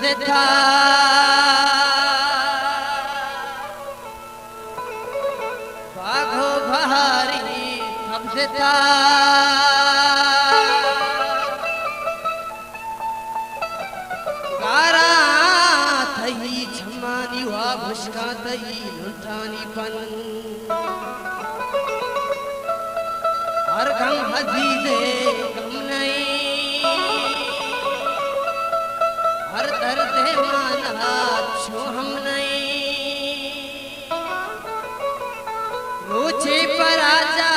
हमसे था बाघो बहारी हमसे था गारा थई छमानी वा भुष्का थई लुठानी पन हर गम हजीदे गम नहीं हर दर्द माना छो हम नहीं रोचे पर आजा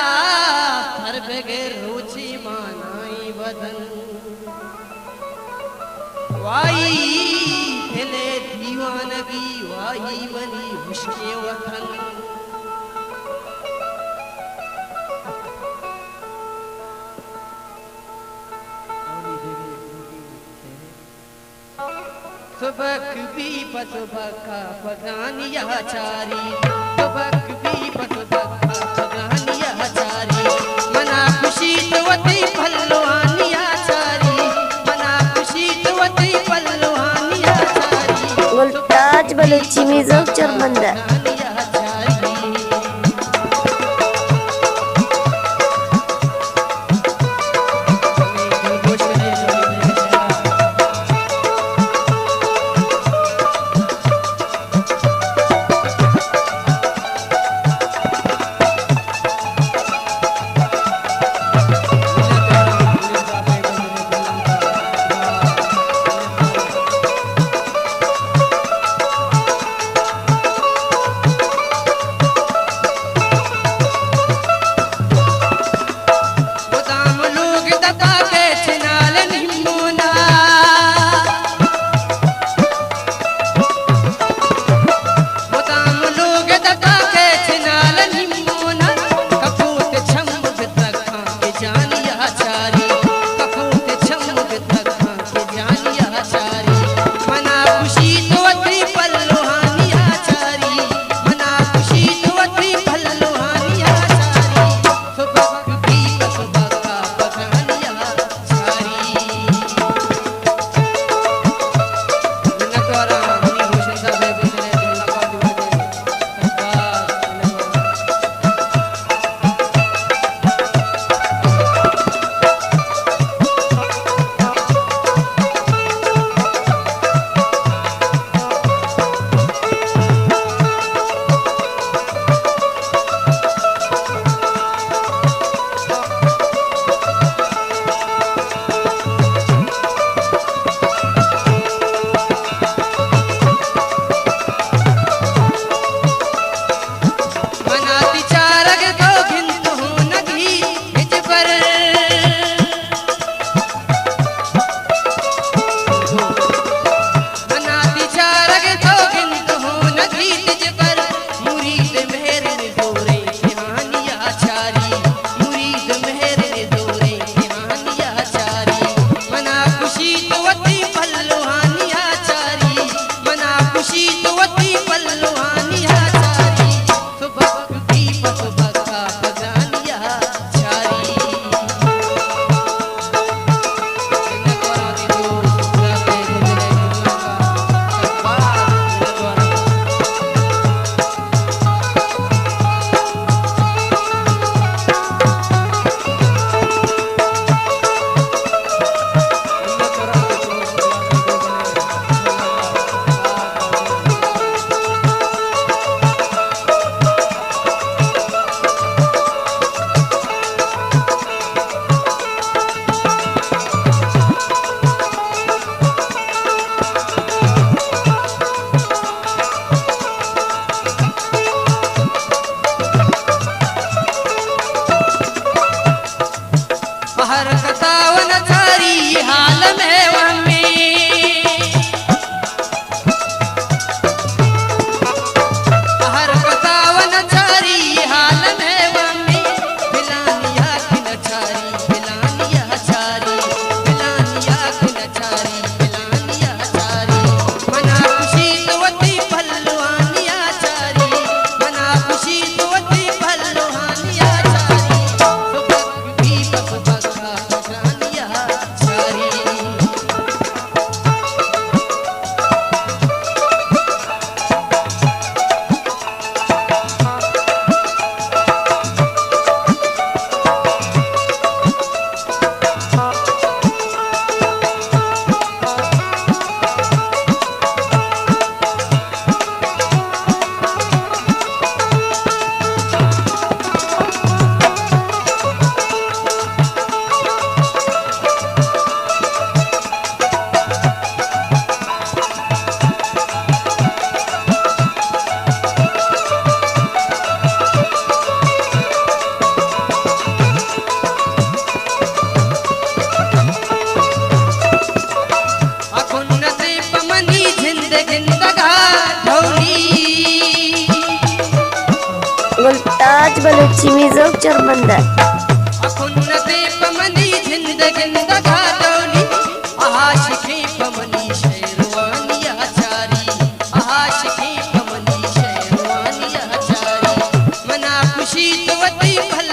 हर बगैर रोचे मानाई बदन वाई दिले दीवानगी वाई बनी हुश्के वतन सुबक भी पसुबका पगानिया चारी सुबक भी पसुबका पगानिया चारी मना खुशी तवती पल्लवानिया चारी मना खुशी तवती पल्लवानिया चारी मुल्ताज बलूची म्यूजिक चरमंदा राज बलुची मी जोग चोरबंद अखुन बे पमनी जिंदगिंद घाटोली आशिकी पमनी शेरवानी आचारी आशिकी पमनी शेरवानी आचारी मना खुशी तो वती भल